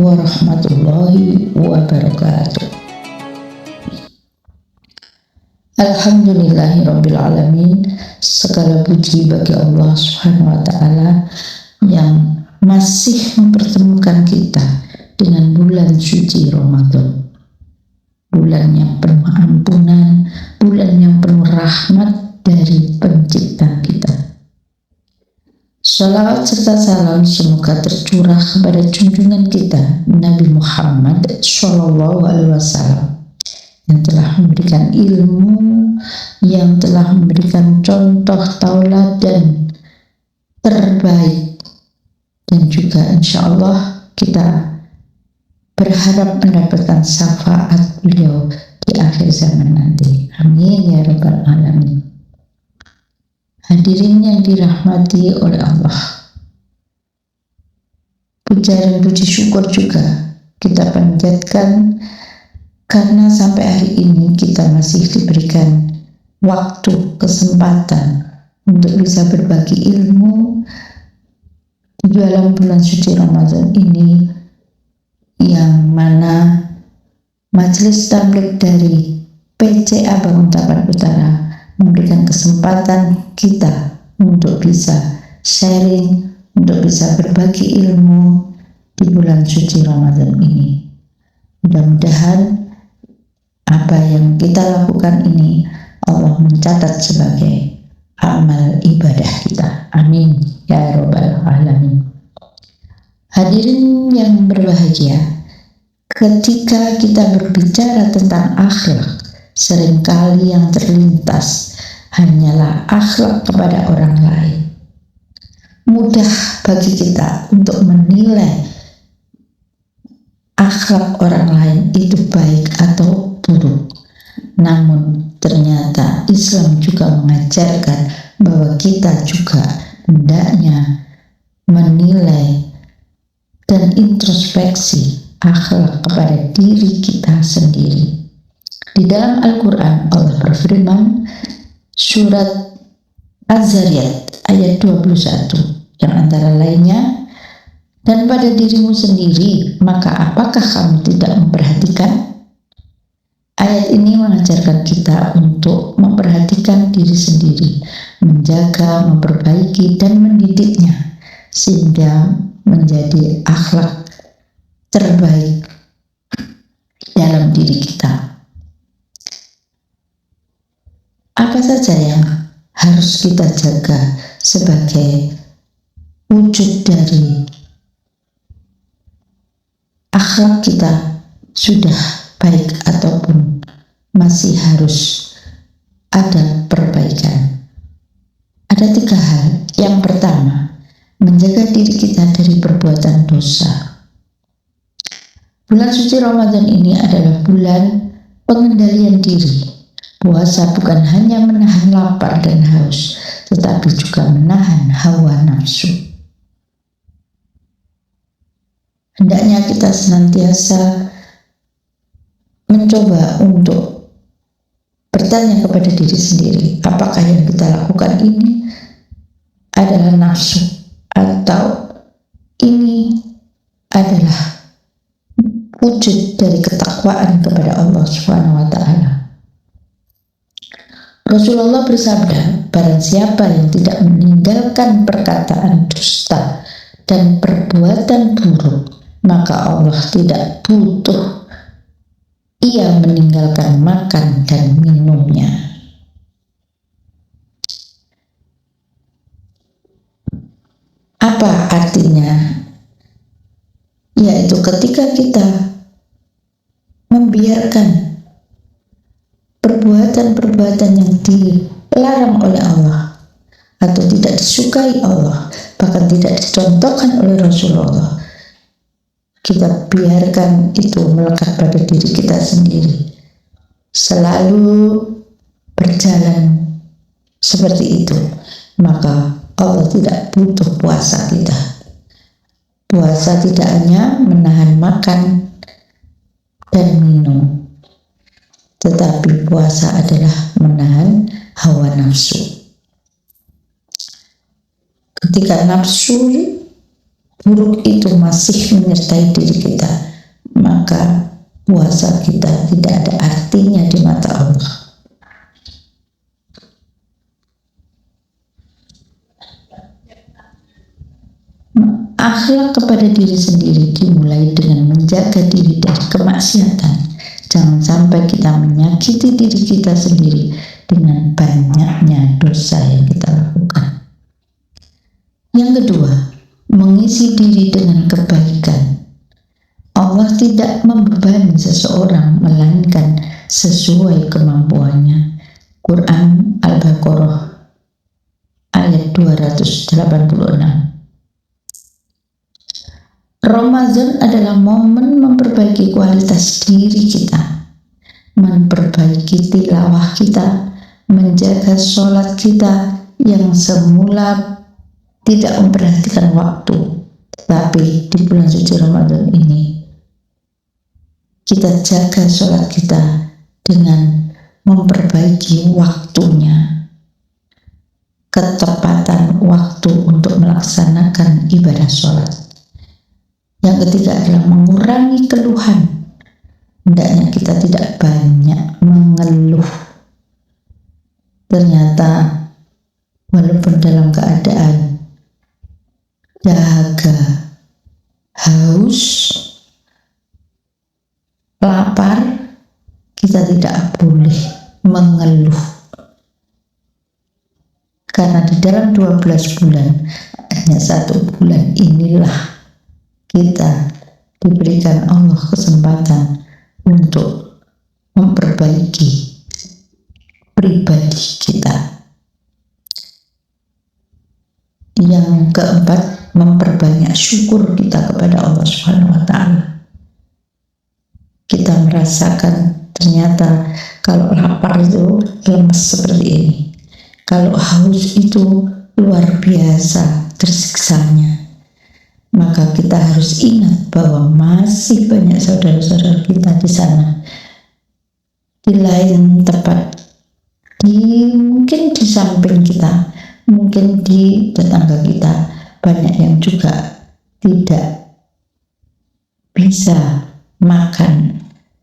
warahmatullahi wabarakatuh. Alhamdulillahirrabbilalamin. Segala puji bagi Allah Subhanahu wa ta'ala yang masih mempertemukan kita dengan bulan suci Ramadan, bulan yang penuh ampunan, bulan yang penuh rahmat dari pencipta kita. Salawat serta salam semoga tercurah kepada junjungan kita Nabi Muhammad SAW yang telah memberikan ilmu, yang telah memberikan contoh tauladan terbaik, dan juga insya Allah kita berharap mendapatkan syafaat beliau di akhir zaman nanti. Amin ya rabbal alamin. Hadirin yang dirahmati oleh Allah, puja dan puji syukur juga kita panjatkan karena sampai hari ini kita masih diberikan waktu, kesempatan untuk bisa berbagi ilmu di dalam bulan suci Ramadan ini, yang mana Majelis Tabligh dari PCA Banguntapan Utara memberikan kesempatan kita untuk bisa sharing, untuk bisa berbagi ilmu di bulan suci Ramadan ini. Mudah-mudahan apa yang kita lakukan ini Allah mencatat sebagai amal ibadah kita. Amin ya rabbal alamin. Hadirin yang berbahagia, ketika kita berbicara tentang akhlak, seringkali yang terlintas hanyalah akhlak kepada orang lain. Mudah bagi kita untuk menilai akhlak orang lain itu baik atau buruk. Namun ternyata Islam juga mengajarkan bahwa kita juga hendaknya menilai dan introspeksi akhlak kepada diri kita sendiri. Di dalam Al-Quran Allah berfirman, surat Az-Zariyat ayat 21, yang antara lainnya, dan pada dirimu sendiri maka apakah kamu tidak memperhatikan? Ayat ini mengajarkan kita untuk memperhatikan diri sendiri, menjaga, memperbaiki, dan mendidiknya sehingga menjadi akhlak terbaik dalam diri kita. Apa saja yang harus kita jaga sebagai wujud dari akhlak kita, sudah baik ataupun masih harus ada perbaikan? Ada 3 hal. Yang pertama, menjaga diri kita dari perbuatan dosa. Bulan suci Ramadan ini adalah bulan pengendalian diri. Puasa bukan hanya menahan lapar dan haus, tetapi juga menahan hawa nafsu. Hendaknya kita senantiasa mencoba untuk bertanya kepada diri sendiri, apakah yang kita lakukan ini adalah nafsu atau ini adalah wujud dari ketakwaan kepada Allah Subhanahu wa ta'ala. Rasulullah bersabda, barang siapa yang tidak meninggalkan perkataan dusta dan perbuatan buruk, maka Allah tidak butuh ia meninggalkan makan dan minumnya. Apa artinya? Yaitu ketika kita membiarkan perbuatan-perbuatan yang dilarang oleh Allah atau tidak disukai Allah, bahkan tidak dicontohkan oleh Rasulullah, kita biarkan itu melekat pada diri kita sendiri, selalu berjalan seperti itu, maka Allah tidak butuh puasa kita. Puasa tidak hanya menahan makan dan minum, tetapi puasa adalah menahan hawa nafsu. Ketika nafsu buruk itu masih menyertai diri kita, maka puasa kita tidak ada artinya di mata Allah. Akhlak kepada diri sendiri dimulai dengan menjaga diri dari kemaksiatan. Jangan sampai kita menyakiti diri kita sendiri dengan banyaknya dosa yang kita lakukan. Yang kedua, mengisi diri dengan kebaikan. Allah tidak membebani seseorang melainkan sesuai kemampuannya. Quran Al-Baqarah ayat 286. Ramadan adalah momen memperbaiki kualitas diri kita, memperbaiki tilawah kita, menjaga sholat kita yang semula tidak memperhatikan waktu, tetapi di bulan suci Ramadan ini kita jaga sholat kita dengan memperbaiki waktunya, ketepatan waktu untuk melaksanakan ibadah sholat. Yang ketiga adalah mengurangi keluhan. Hendaknya kita tidak banyak mengeluh. Ternyata walaupun dalam keadaan dahaga, haus, lapar, kita tidak boleh mengeluh. Karena di dalam 12 bulan, hanya 1 bulan inilah kita diberikan Allah kesempatan untuk memperbaiki pribadi kita. Yang keempat, memperbanyak syukur kita kepada Allah Subhanahu wa Ta'ala. Kita merasakan ternyata kalau lapar itu lemes seperti ini, kalau haus itu luar biasa tersiksanya. Maka kita harus ingat bahwa masih banyak saudara-saudara kita di sana, di lain tempat, mungkin di samping kita, mungkin di tetangga kita, banyak yang juga tidak bisa makan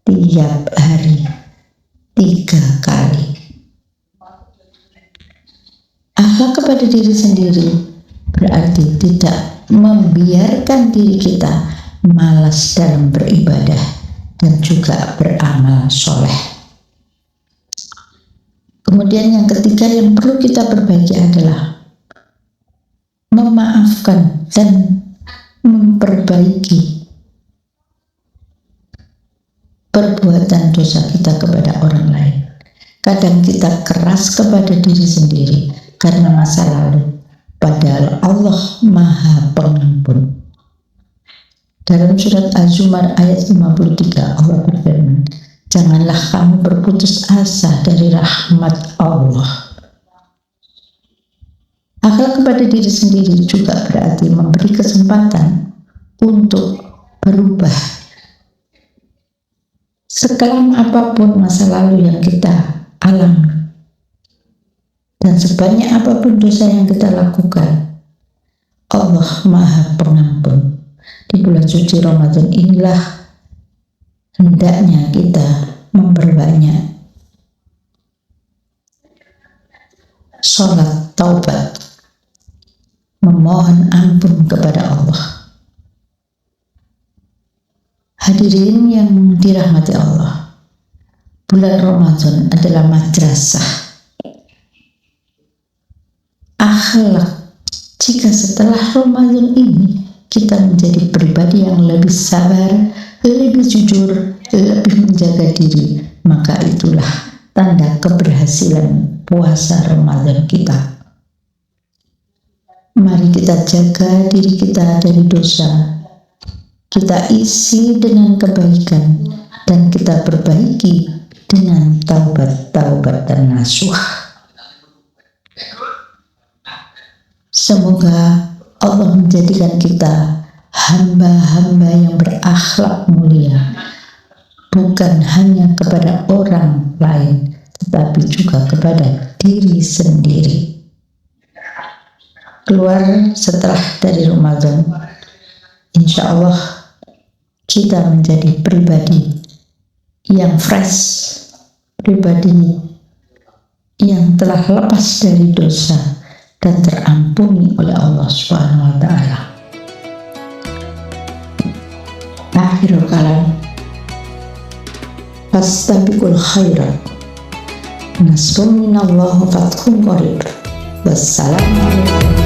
tiap hari 3 kali. Akhlak kepada diri sendiri berarti tidak membiarkan diri kita malas dalam beribadah dan juga beramal soleh. Kemudian yang ketiga yang perlu kita perbaiki adalah memaafkan dan memperbaiki perbuatan dosa kita kepada orang lain. Kadang kita keras kepada diri sendiri karena masa lalu, padahal Allah Maha Pengampun. Dalam surat Az-Zumar ayat 53 Allah berfirman, janganlah kamu berputus asa dari rahmat Allah. Akhlak kepada diri sendiri juga berarti memberi kesempatan untuk berubah. Sekelam apapun masa lalu yang kita alami, dan sebanyak apapun dosa yang kita lakukan, Allah Maha Pengampun. Di bulan suci Ramadan inilah hendaknya kita memperbanyak sholat taubat, memohon ampun kepada Allah. Hadirin yang dirahmati Allah, bulan Ramadan adalah madrasah akhlak. Jika setelah Ramadan ini kita menjadi pribadi yang lebih sabar, lebih jujur, lebih menjaga diri, maka itulah tanda keberhasilan puasa Ramadan kita. Mari kita jaga diri kita dari dosa, kita isi dengan kebaikan, dan kita perbaiki dengan taubat dan nasuh. Semoga Allah menjadikan kita hamba-hamba yang berakhlak mulia, bukan hanya kepada orang lain, tetapi juga kepada diri sendiri. Keluar setelah dari Ramadan, insya Allah kita menjadi pribadi yang fresh, pribadi yang telah lepas dari dosa dan terampuni oleh Allah Subhanahu wa Ta'ala. Akhirul kalam, fastabiqul khairat, nasrun minallah wa fathun qarib. Wassalamualaikum